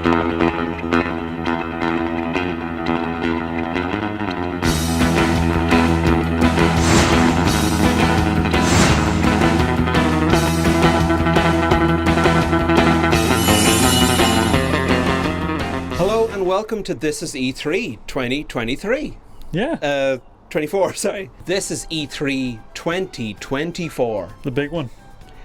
Welcome to This is E3 2023. Yeah. 24, sorry. This is E3 2024. The big one.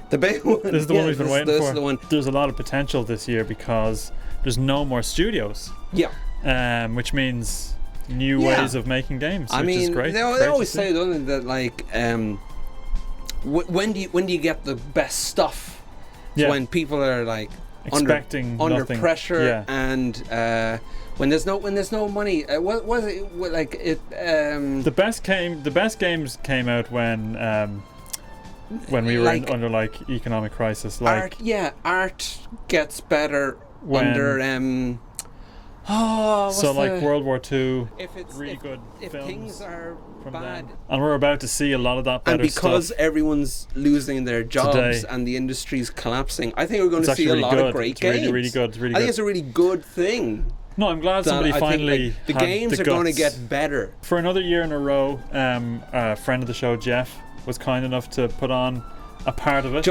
The big one. This is the one we've been waiting for. This is the one. There's a lot of potential this year because there's no more studios. Yeah. Which means new ways of making games, which is great. They always say, don't they, that like when do you get the best stuff? Yeah. When people are like expecting under nothing. pressure and when there's no money. What was it like? The best games came out when we were under like economic crisis. Like art gets better under World War II. If it's really good if films things are bad, and we're about to see a lot of that better and because stuff. Everyone's losing their jobs today, and the industry's collapsing, I think we're going to see really a lot good. of great it's games. Really, really good. It's really I think it's a really good thing. No, I'm glad somebody finally. The games are going to get better. For another year in a row, a friend of the show, Jeff, was kind enough to put on a part of it.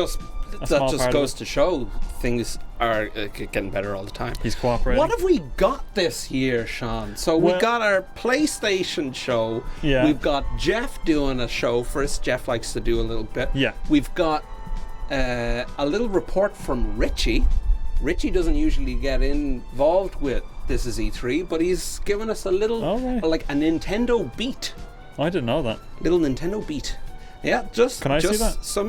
That just goes to show things are getting better all the time. He's cooperating. What have we got this year, Sean? So we got our PlayStation show. Yeah. We've got Jeff doing a show for us. Jeff likes to do a little bit. Yeah. We've got a little report from Richie. Richie doesn't usually get involved with This is E3, but he's given us a little, like a Nintendo beat. I didn't know that. Little Nintendo beat. Yeah, Can I see that? Some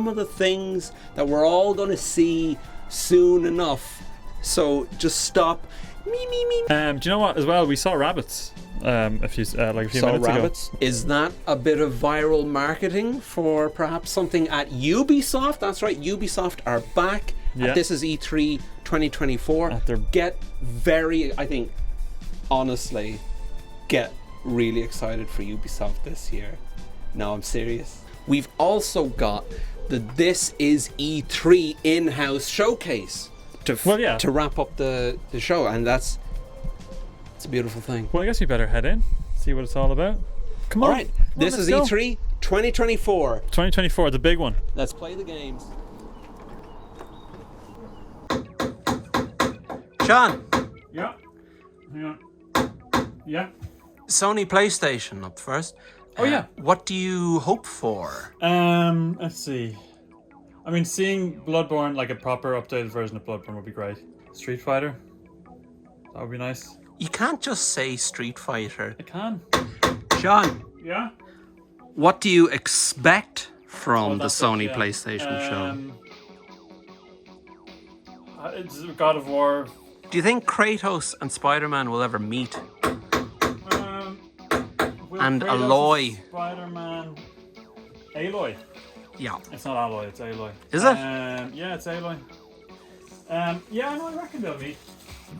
of the things that we're all going to see soon enough. So just stop. Do you know what? As well, we saw rabbits. A few minutes ago. Is that a bit of viral marketing for perhaps something at Ubisoft? That's right. Ubisoft are back. Yeah. This is E3 2024. Honestly, get really excited for Ubisoft this year. No, I'm serious. We've also got the This is E3 in-house showcase to wrap up the show, and it's a beautiful thing. Well, I guess we better head in, see what it's all about. Come on. All right, this is E3 2024. 2024, the big one. Let's play the games. Sean. Yeah. Hang on. Yeah. Sony PlayStation up first. Oh yeah. What do you hope for? Let's see. I mean, seeing Bloodborne, like a proper updated version of Bloodborne, would be great. Street Fighter. That would be nice. You can't just say Street Fighter. I can. Sean. Yeah. What do you expect from the Sony PlayStation show? It's God of War. Do you think Kratos and Spider-Man will ever meet? And Kratos Aloy. Spider-Man. Aloy. Yeah. It's not Aloy, it's Aloy. Is it? Yeah, it's Aloy. I reckon they'll meet.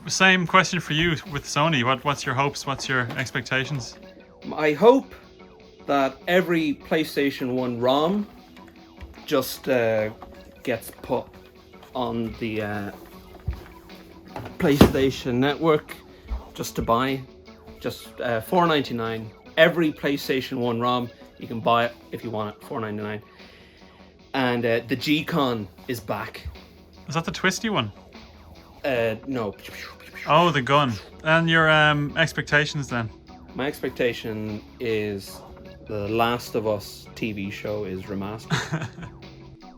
Same question for you with Sony. What's your hopes? What's your expectations? I hope that every PlayStation 1 ROM just gets put on the PlayStation Network just to buy. Just $4.99. Every PlayStation 1 ROM, you can buy it if you want it, $4.99. And the G-Con is back. Is that the twisty one? No. Oh, the gun. And your expectations then? My expectation is the Last of Us TV show is remastered.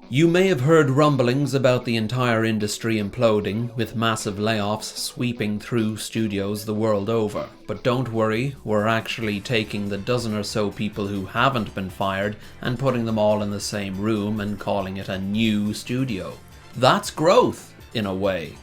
You may have heard rumblings about the entire industry imploding, with massive layoffs sweeping through studios the world over. But don't worry, we're actually taking the dozen or so people who haven't been fired and putting them all in the same room and calling it a new studio. That's growth, in a way.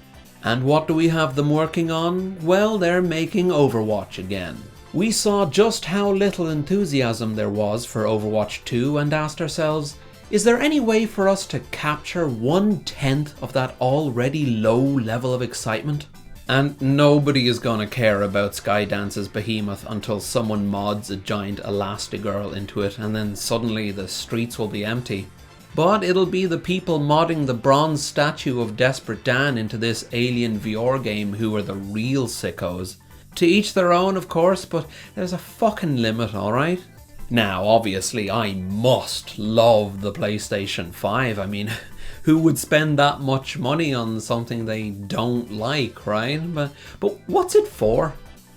And what do we have them working on? Well, they're making Overwatch again. We saw just how little enthusiasm there was for Overwatch 2 and asked ourselves, is there any way for us to capture 1/10 of that already low level of excitement? And nobody is gonna care about Skydance's Behemoth until someone mods a giant Elastigirl into it and then suddenly the streets will be empty. But it'll be the people modding the bronze statue of Desperate Dan into this Alien VR game who are the real sickos. To each their own, of course, but there's a fucking limit, alright? Now, obviously, I must love the PlayStation 5. I mean, who would spend that much money on something they don't like, right? But what's it for?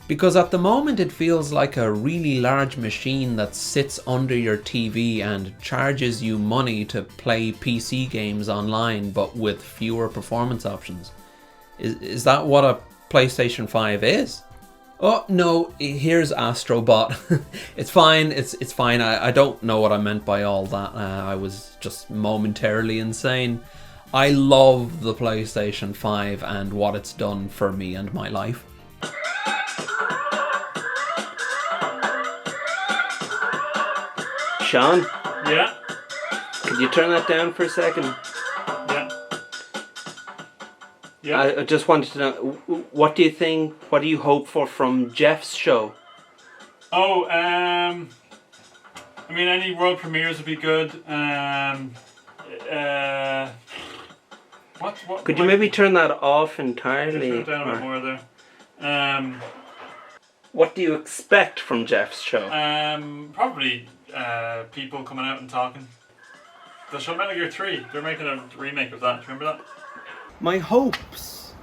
Because at the moment it feels like a really large machine that sits under your TV and charges you money to play PC games online but with fewer performance options. Is that what a PlayStation 5 is? Oh no, here's Astrobot. It's fine, it's fine. I don't know what I meant by all that. I was just momentarily insane. I love the PlayStation 5 and what it's done for me and my life. Sean? Yeah? Could you turn that down for a second? Yeah. Yeah. I just wanted to know, what do you think, what do you hope for from Jeff's show? Oh, I mean, any world premieres would be good. Could you maybe turn that off entirely? Turn it down a bit more there. What do you expect from Jeff's show? Probably people coming out and talking. The show Metal Gear 3, they're making a remake of that. Do you remember that? My hopes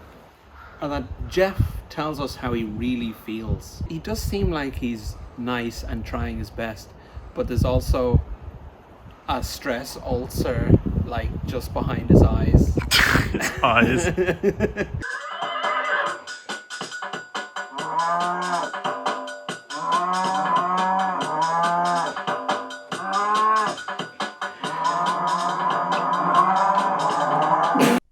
are that Jeff tells us how he really feels. He does seem like he's nice and trying his best, but there's also a stress ulcer, like, just behind his eyes. His eyes.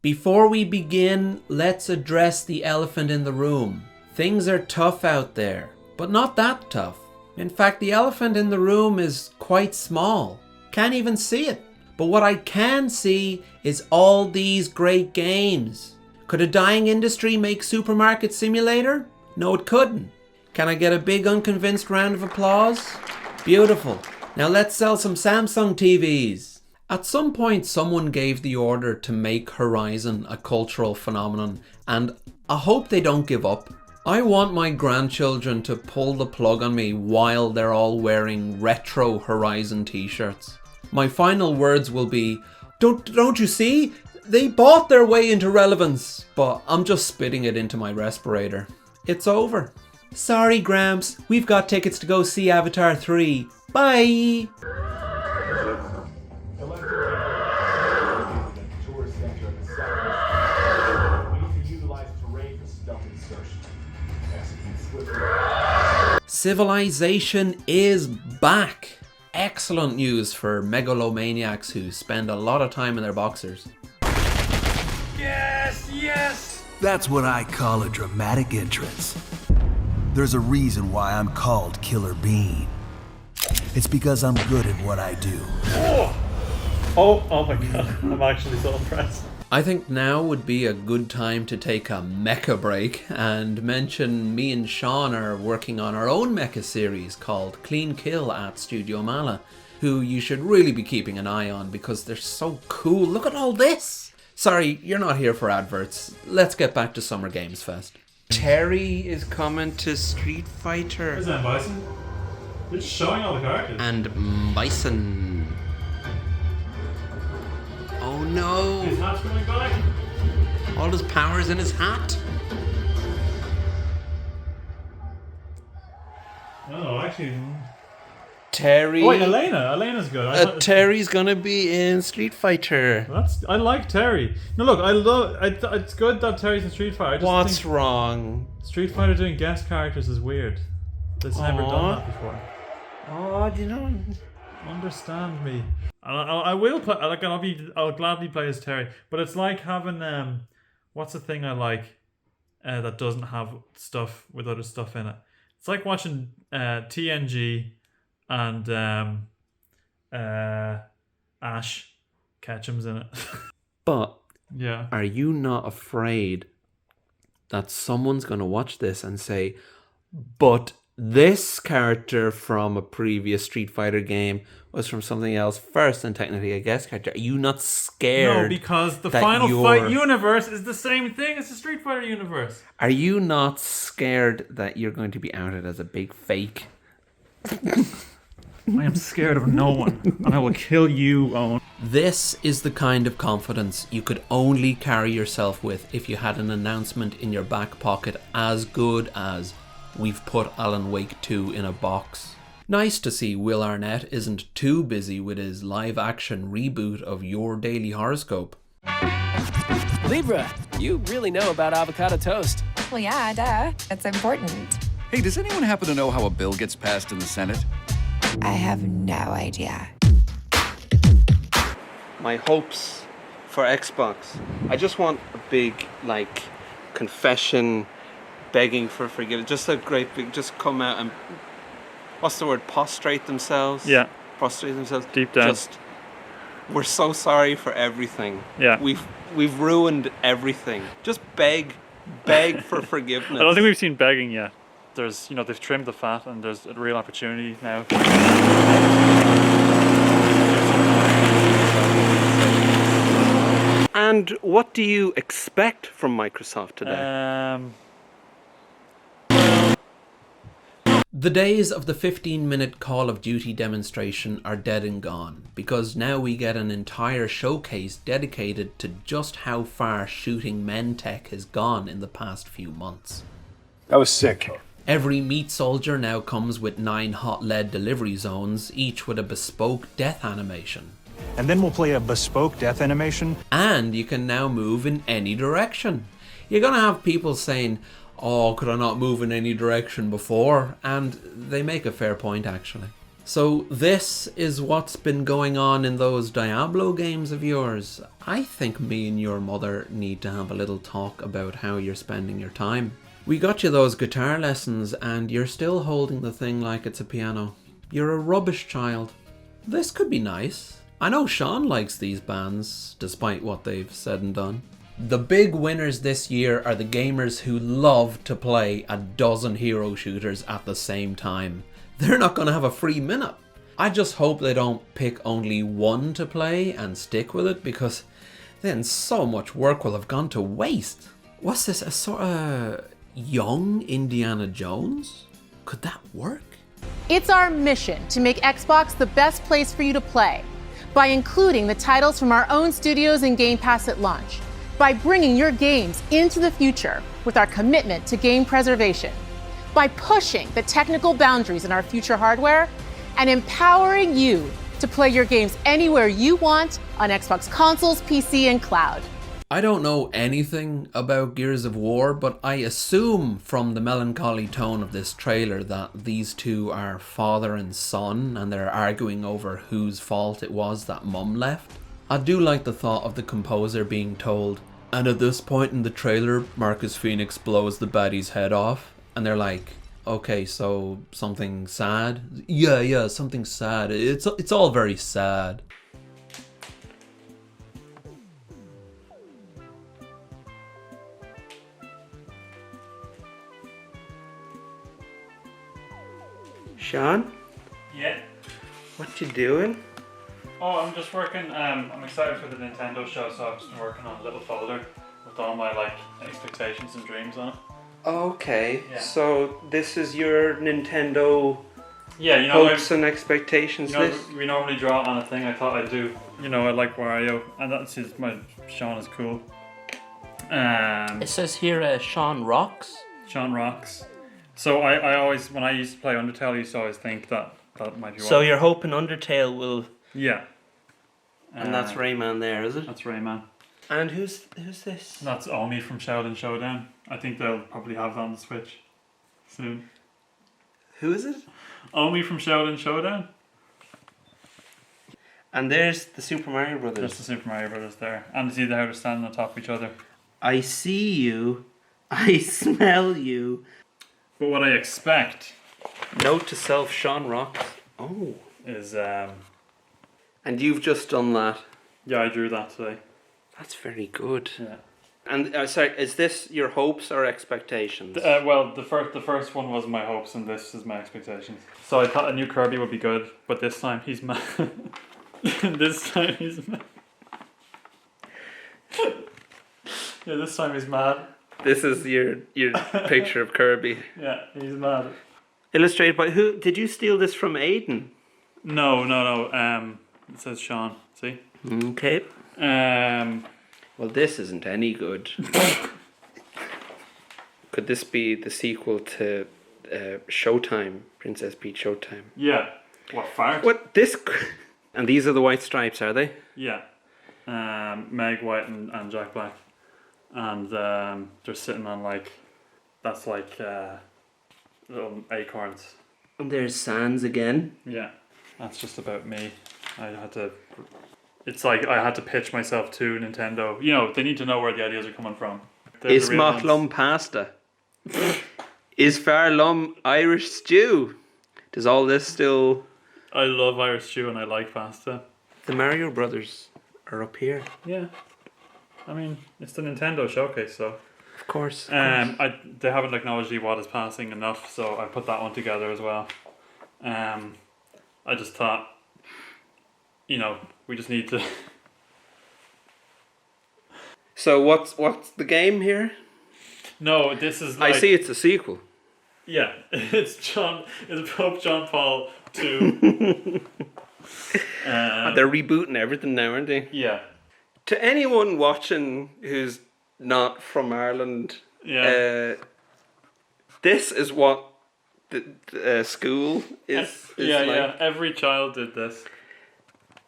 Before we begin, let's address the elephant in the room. Things are tough out there, but not that tough. In fact, the elephant in the room is quite small. Can't even see it. But what I can see is all these great games. Could a dying industry make Supermarket Simulator? No, it couldn't. Can I get a big unconvinced round of applause? Beautiful. Now let's sell some Samsung TVs. At some point, someone gave the order to make Horizon a cultural phenomenon, and I hope they don't give up. I want my grandchildren to pull the plug on me while they're all wearing retro Horizon t-shirts. My final words will be, don't you see? They bought their way into relevance, but I'm just spitting it into my respirator. It's over. Sorry, Gramps, we've got tickets to go see Avatar 3. Bye! Civilization is back. Excellent news for megalomaniacs who spend a lot of time in their boxers. Yes, yes! That's what I call a dramatic entrance. There's a reason why I'm called Killer Bean. It's because I'm good at what I do. Oh my god, I'm actually so impressed. I think now would be a good time to take a mecha break and mention me and Sean are working on our own mecha series called Clean Kill at Studio Mala, who you should really be keeping an eye on because they're so cool. Look at all this! Sorry, you're not here for adverts. Let's get back to Summer Games Fest. Terry is coming to Street Fighter. Isn't that Bison? They're just showing all the characters. And Bison. Oh no! His hat's coming back. All his power's in his hat. Oh, actually. Terry. Oh, wait, Elena's good. Terry's gonna be in Street Fighter. I like Terry. No, look, it's good that Terry's in Street Fighter. I just What's think wrong? Street Fighter doing guest characters is weird. It's never done that before. Oh, do you know? Understand me. I will play. Like, I'll gladly play as Terry. But it's like having what's the thing I like that doesn't have stuff with other stuff in it. It's like watching TNG and Ash Ketchum's in it. But Yeah. are you not afraid that someone's gonna watch this and say, "But This character from a previous Street Fighter game was from something else first, and technically a guest character. Are you not scared? No, because the that Final you're- Fight universe is the same thing as the Street Fighter universe. Are you not scared that you're going to be outed as a big fake? I am scared of no one, and I will kill you, Owen. This is the kind of confidence you could only carry yourself with if you had an announcement in your back pocket as good as "We've put Alan Wake 2 in a box." Nice to see Will Arnett isn't too busy with his live-action reboot of Your Daily Horoscope. Libra, you really know about avocado toast. Well, yeah, duh. That's important. Hey, does anyone happen to know how a bill gets passed in the Senate? I have no idea. My hopes for Xbox. I just want a big, like, confession, begging for forgiveness. Just a great big, just come out and, what's the word, prostrate themselves? Yeah. Prostrate themselves. Deep down. Just, we're so sorry for everything. Yeah. We've ruined everything. Just beg for forgiveness. I don't think we've seen begging yet. There's, they've trimmed the fat, and there's a real opportunity now. And what do you expect from Microsoft today? The days of the 15-minute Call of Duty demonstration are dead and gone, because now we get an entire showcase dedicated to just how far shooting men tech has gone in the past few months. That was sick. Every meat soldier now comes with 9 hot lead delivery zones, each with a bespoke death animation. And then we'll play a bespoke death animation. And you can now move in any direction. You're gonna have people saying, "Oh, could I not move in any direction before?" And they make a fair point, actually. So this is what's been going on in those Diablo games of yours. I think me and your mother need to have a little talk about how you're spending your time. We got you those guitar lessons and you're still holding the thing like it's a piano. You're a rubbish child. This could be nice. I know Sean likes these bands, despite what they've said and done. The big winners this year are the gamers who love to play a dozen hero shooters at the same time. They're not going to have a free minute. I just hope they don't pick only one to play and stick with it, because then so much work will have gone to waste. What's this, a sort of young Indiana Jones? Could that work? It's our mission to make Xbox the best place for you to play by including the titles from our own studios in Game Pass at launch, by bringing your games into the future with our commitment to game preservation, by pushing the technical boundaries in our future hardware, and empowering you to play your games anywhere you want on Xbox consoles, PC, and cloud. I don't know anything about Gears of War, but I assume from the melancholy tone of this trailer that these two are father and son, and they're arguing over whose fault it was that Mum left. I do like the thought of the composer being told, and at this point in the trailer, Marcus Phoenix blows the baddie's head off, and they're like, okay, so something sad? Yeah, something sad. It's all very sad. Sean, Yeah. what you doing? Oh, I'm just working. I'm excited for the Nintendo show, so I've just been working on a little folder with all my expectations and dreams on it. Okay, Yeah. so this is your Nintendo Yeah, hopes and expectations list? we normally draw it on a thing. I thought I'd do. I like Wario, and that's my Sean is cool. It says here, Sean rocks. Sean rocks. So I always, when I used to play Undertale, I used to always think that might be. So you're hoping Undertale will... Yeah. And that's Rayman there, is it? That's Rayman. And who's this? That's Omi from Shaolin Showdown. I think they'll probably have that on the Switch soon. Who is it? Omi from Shaolin Showdown. And there's the Super Mario Brothers. Just the Super Mario Brothers there. And see how they're standing on top of each other. I see you. I smell you. But what I expect Note to self, Sean rocks. Oh. is, And you've just done that. yeah, I drew that today. That's very good. Yeah. And sorry, is this your hopes or expectations? Well, the first one was my hopes, and this is my expectations. So I thought a new Kirby would be good, but this time he's mad. This time he's mad. Yeah, this time he's mad. This is your picture of Kirby. Yeah, he's mad. Illustrated by who? Did you steal this from Aiden? No. It says Sean. See? Okay. Well, this isn't any good. Could this be the sequel to Showtime, Princess Peach Showtime? Yeah. What, fart? What this? And these are the white stripes, are they? Yeah. Meg White and Jack Black, and they're sitting on that's like little acorns. And there's Sans again. Yeah, that's just about me. It's like I had to pitch myself to Nintendo. You know, they need to know where the ideas are coming from. Is Lum pasta? Is Far Lum Irish stew? Does all this still? I love Irish stew and I like pasta. The Mario Brothers are up here. Yeah, I mean it's the Nintendo showcase, so. Of course. They haven't acknowledged Iwata's passing enough, so I put that one together as well. I just thought, we just need to. So what's the game here? No, this is. I see it's a sequel. Yeah, it's Pope John Paul II. They're rebooting everything now, aren't they? Yeah. To anyone watching who's not from Ireland, this is what the school is like. Yeah. Every child did this.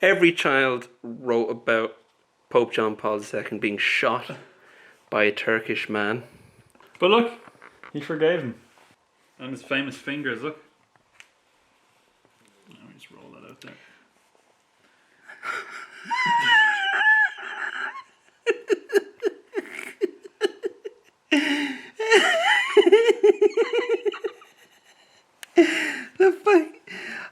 Every child wrote about Pope John Paul II being shot by a Turkish man. But look, he forgave him. And his famous fingers, look. Let me just roll that out there.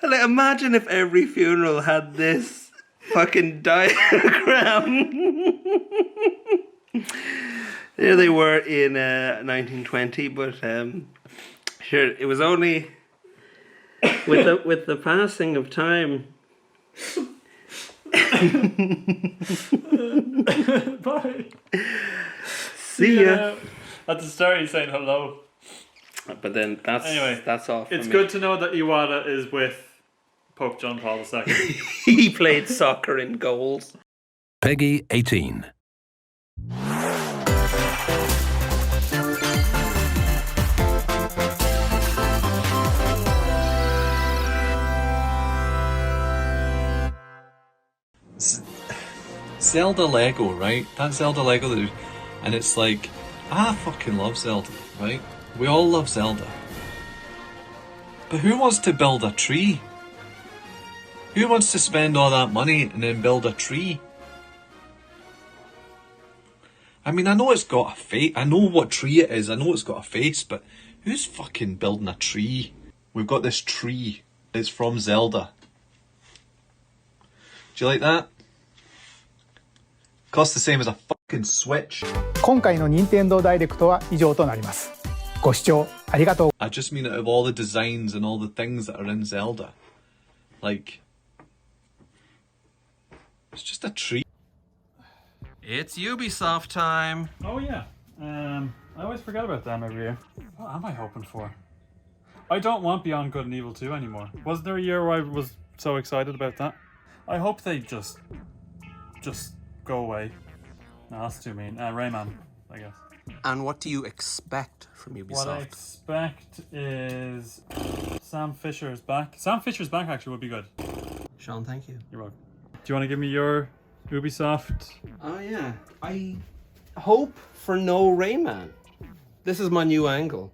Like, imagine if every funeral had this fucking diagram. There they were in 1920, but sure, it was only with the passing of time. Bye. See ya. At the start, he's saying hello. But then that's all. It's good to know that Iwata is with Pope John Paul II. He played soccer in goals. Peggy 18. Zelda Lego, right? That Zelda Lego, and it's like, I fucking love Zelda, right? We all love Zelda. But who wants to build a tree? Who wants to spend all that money and then build a tree? I mean, I know it's got a face. I know what tree it is. I know it's got a face, but who's fucking building a tree? We've got this tree. It's from Zelda. Do you like that? Costs the same as a fucking Switch. 今回の任天堂ダイレクトは以上となります。ご視聴ありがとう。I just mean out of all the designs and all the things that are in Zelda. Like, it's just a tree. It's Ubisoft time. Oh yeah. I always forget about them every year. What am I hoping for? I don't want Beyond Good and Evil 2 anymore. Was there a year where I was so excited about that? I hope they just go away. No, that's too mean. Rayman, I guess. And what do you expect from Ubisoft? What I expect is Sam Fisher's back. Sam Fisher's back actually would be good. Sean, thank you. You're welcome. Do you want to give me your Ubisoft? Oh yeah. I hope for no Rayman. This is my new angle.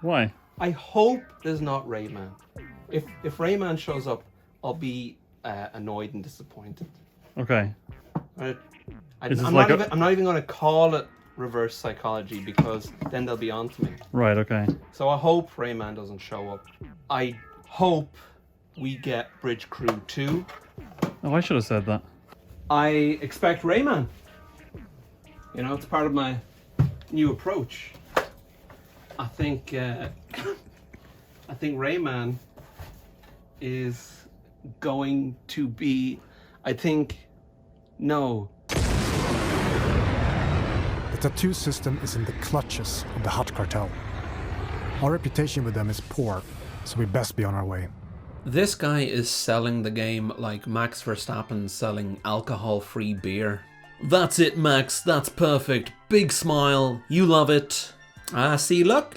Why? I hope there's not Rayman. If Rayman shows up, I'll be annoyed and disappointed. Okay. I'm not even going to call it reverse psychology because then they'll be on to me. Right, okay. So I hope Rayman doesn't show up. I hope we get Bridge Crew 2. Oh, I should have said that. I expect Rayman. You know, it's part of my new approach. I think Rayman is going to be, no. The tattoo system is in the clutches of the Hut Cartel. Our reputation with them is poor, so we best be on our way. This guy is selling the game like Max Verstappen selling alcohol-free beer. That's it, Max. That's perfect. Big smile. You love it. See, look.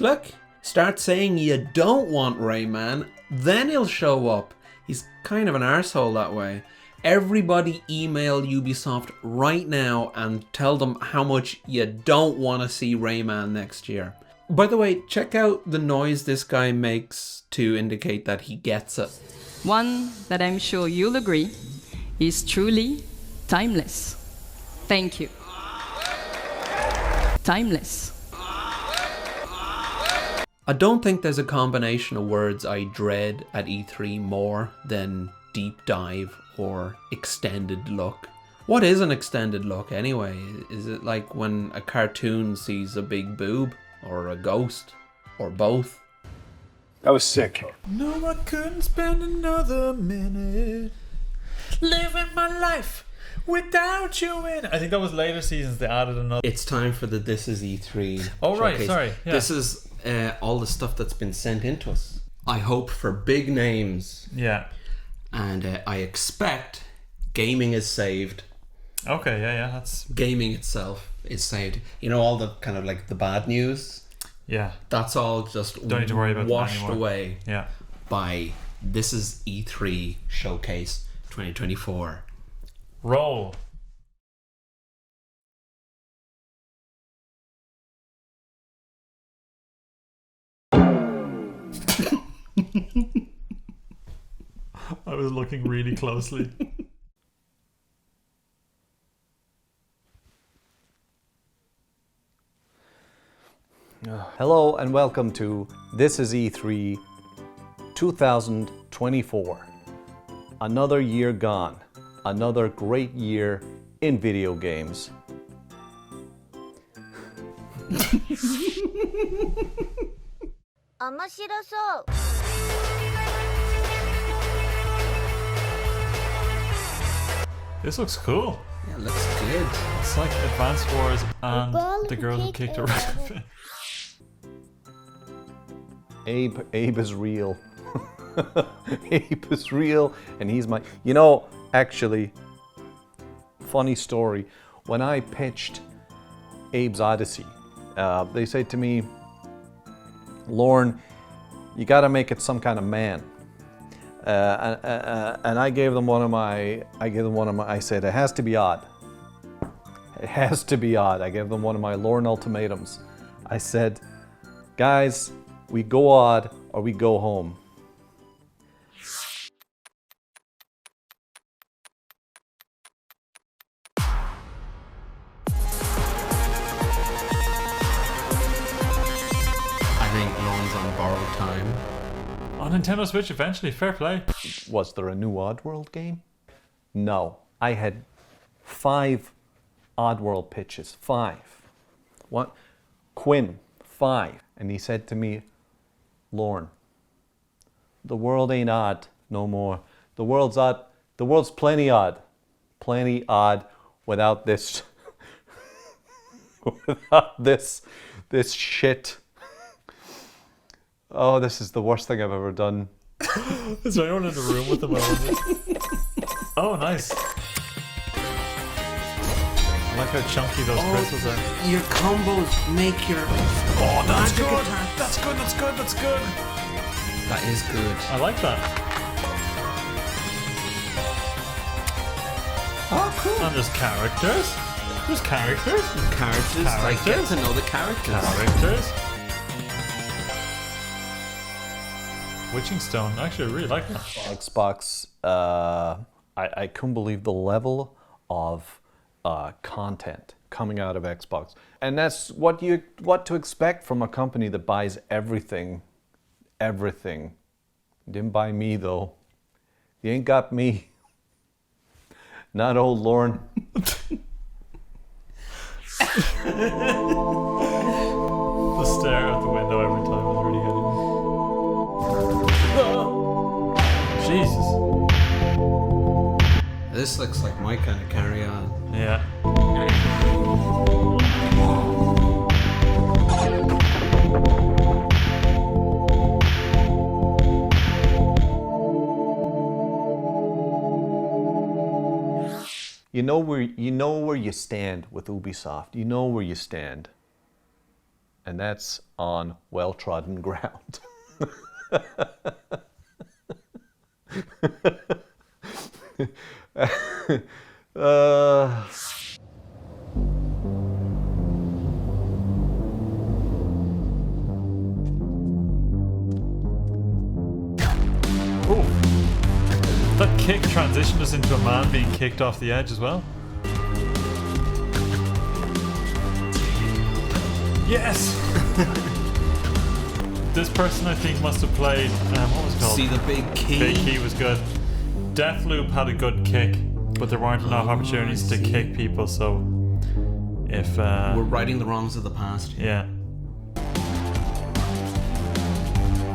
Start saying you don't want Rayman, then he'll show up. He's kind of an arsehole that way. Everybody email Ubisoft right now and tell them how much you don't want to see Rayman next year. By the way, check out the noise this guy makes to indicate that he gets it. One that I'm sure you'll agree is truly timeless. Thank you. Timeless. I don't think there's a combination of words I dread at E3 more than deep dive or extended look. What is an extended look anyway? Is it like when a cartoon sees a big boob? Or a ghost? Or both? That was sick. No, I couldn't spend another minute living my life without you in. I think that was later seasons they added another. It's time for the This Is E3 Oh right, showcase. sorry. Yeah. This is all the stuff that's been sent into us. I hope for big names. Yeah. And I expect gaming is saved. Okay, yeah, that's... Gaming itself is saved. You know, all the kind of like the bad news? Yeah. That's all just Don't need to worry about washed that anymore. away by This Is E3 Showcase 2024. Roll. I was looking really closely. Hello and welcome to This Is E3 2024. Another year gone. Another great year in video games. This looks cool. Yeah, it looks good. It's like Advance Wars and the girl who kicked a rabbit. Abe is real. Abe is real, and he's my... You know, actually, funny story. When I pitched Abe's Odyssey, they said to me, Lorne, you got to make it some kind of man. And I gave them one of my. I said it has to be odd. It has to be odd. I gave them one of my Lorne ultimatums. I said, guys, we go odd or we go home. I think Lorne's on borrowed time. On Nintendo Switch eventually, fair play. Was there a new Oddworld game? No. I had 5 Oddworld pitches. 5. What? Quinn, 5. And he said to me, Lorne, the world ain't odd no more. The world's odd. The world's plenty odd. Plenty odd without this without this shit. Oh, this is the worst thing I've ever done. Is there anyone in the room with them? Oh, nice. I like how chunky those crystals are. Your combos make your... Oh, that's magic good. attack. That's good, that's good, that's good. That is good. I like that. Oh, cool. And there's characters. There's characters. Characters. Like, get to know the characters. Characters. Witching Stone. Actually, I really like that. Xbox, I couldn't believe the level of content coming out of Xbox. And that's what to expect from a company that buys everything. Everything. Didn't buy me, though. You ain't got me. Not old Lorne. The stare out the window every time was really getting me. Jesus. This looks like my kind of carry-on. Yeah. You know where you stand with Ubisoft. You know where you stand. And that's on well-trodden ground. That kick transitioned us into a man being kicked off the edge as well. Yes! This person I think must have played, what was it called? See the Big Key? Big Key was good. Deathloop had a good kick, but there weren't enough opportunities to kick people, so if... We're righting the wrongs of the past. Yeah.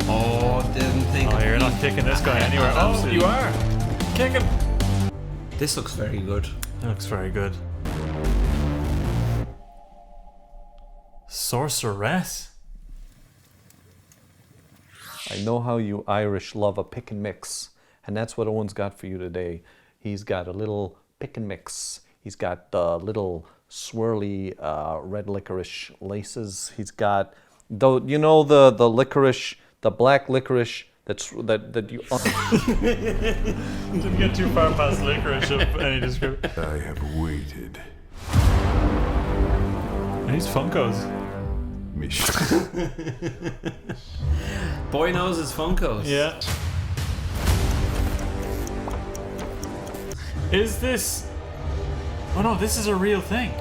Oh, didn't think... Oh, you're not kicking this guy anywhere. Oh, you are! Kick him! This looks very good. It looks very good. Sorceress? I know how you Irish love a pick and mix, and that's what Owen's got for you today. He's got a little pick and mix. He's got little swirly red licorice laces. He's got, you know, the licorice, the black licorice that you. Didn't get too far past licorice of any description. I have waited. And these Funkos. Boy knows his Funkos. Yeah. Is this... Oh no, this is a real thing.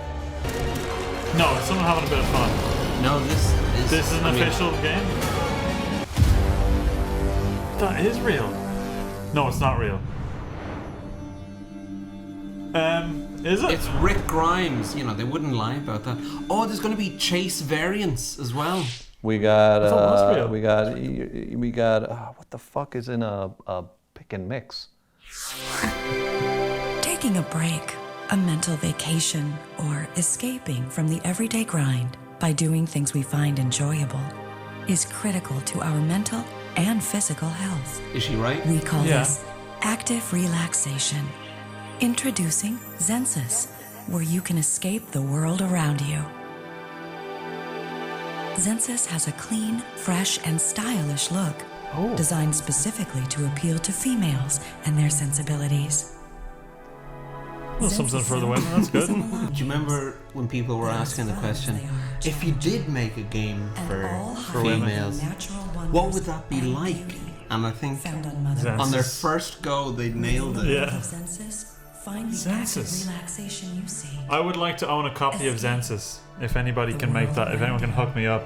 No, it's someone having a bit of fun. No, this is an official game? That is real. No, it's not real. Is it? It's Rick Grimes. You know, they wouldn't lie about that. Oh, there's going to be chase variants as well. We got real. we got what the fuck is in a pick and mix? Taking a break, a mental vacation, or escaping from the everyday grind by doing things we find enjoyable is critical to our mental and physical health. Is she right? We call this active relaxation. Introducing Zensus, where you can escape the world around you. Zensus has a clean, fresh, and stylish look, designed specifically to appeal to females and their sensibilities. Well, something for the women, that's good. Do you remember when people were asking the question, if you did make a game for females, what would that be like? And I think on their first go, they nailed it. Yeah. Find the active relaxation you seek. I would like to own a copy of Zensus. If anybody can make that, if anyone can hook me up.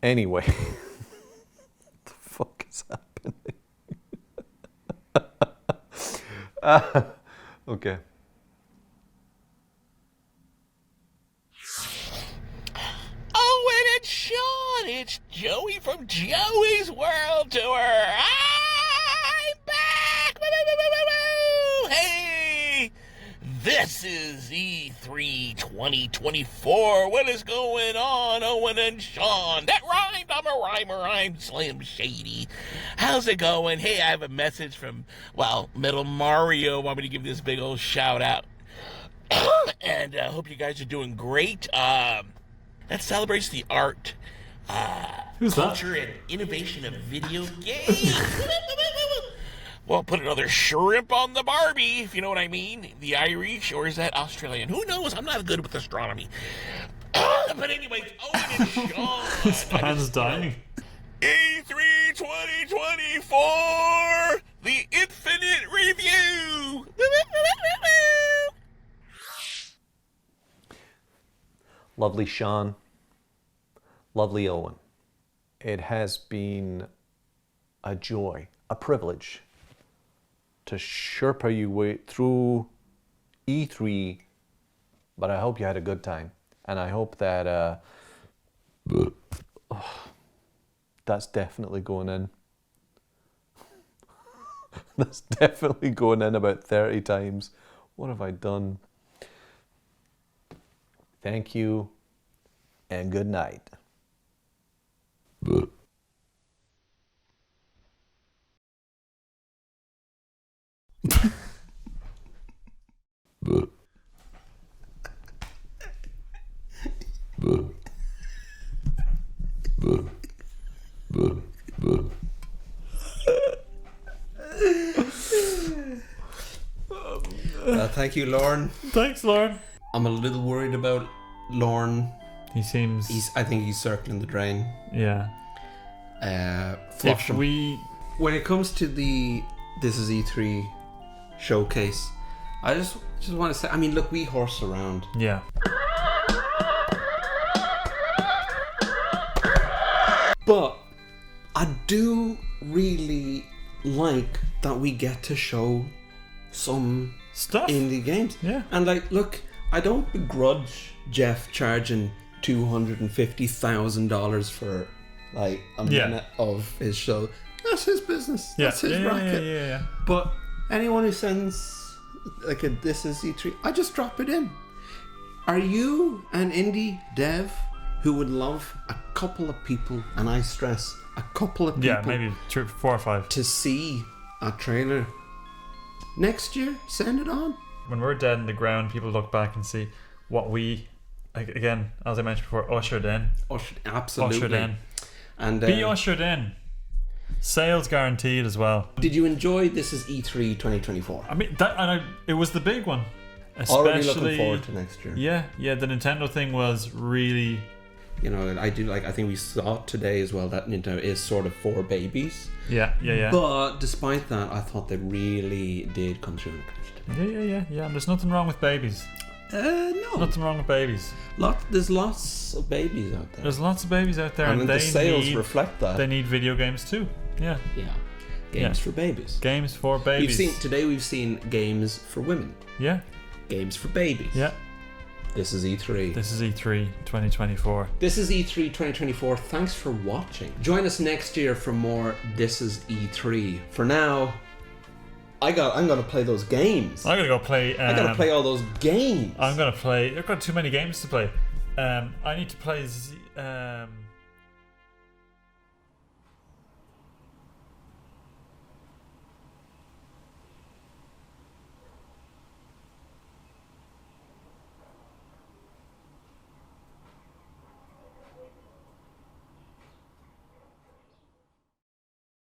Anyway, what the fuck is happening? Okay. Oh, and it's Sean. It's Joey from Joey's World Tour. I'm back. Woo-woo-woo-woo-woo. Hey, this is E3 2024. What is going on, Owen and Sean? That rhymed. I'm a rhymer. I'm Slim Shady. How's it going? Hey, I have a message from, Middle Mario. Want me to give this big old shout out. And I hope you guys are doing great. That celebrates the art, culture, and innovation of video games. Well, put another shrimp on the Barbie, if you know what I mean. The Irish, or is that Australian? Who knows? I'm not good with astronomy. But anyways, Owen and Sean. This man's dying. E3 2024, the Infinite Review. Lovely Sean, lovely Owen. It has been a joy, a privilege to Sherpa you way through E3, but I hope you had a good time. And I hope that that's definitely going in. That's definitely going in about 30 times. What have I done? Thank you and good night. Thank you, Lorne. Thanks, Lorne. I'm a little worried about Lorne. He seems... I think he's circling the drain. Yeah. Flush If him. When it comes to the This Is E3 showcase, I just want to say, I mean, look, we horse around. Yeah. But I do really like that we get to show some stuff, indie games. Yeah. And like, look, I don't begrudge Jeff charging $250,000 for like a minute of his show. That's his business. That's his racket. Yeah. But anyone who sends like a This Is E3, I just drop it in. Are you an indie dev who would love a couple of people, and I stress a couple of people, maybe 4 or 5, to see a trailer next year? Send it on. When we're dead in the ground, people look back and see what we, again, as I mentioned before, ushered in. Absolutely. Ushered in. And be ushered in. Sales guaranteed as well. Did you enjoy This Is E3 2024? I mean, it was the big one. Already looking forward to next year. Yeah. The Nintendo thing was really... You know, I think we saw it today as well, that Nintendo is sort of for babies. Yeah. But despite that, I thought they really did come through. Yeah. And there's nothing wrong with babies. No. Nothing wrong with babies. There's lots of babies out there. There's lots of babies out there, and the sales reflect that. They need video games too. Yeah. Games for babies. Games for babies. We've seen games for women. Yeah. Games for babies. Yeah. This is E3. This is E3 2024. This is E3 2024. Thanks for watching. Join us next year for more This is E3. For now, I'm gonna play those games. I'm gonna go play. I gotta play all those games. I'm gonna play. I've got too many games to play. I need to play.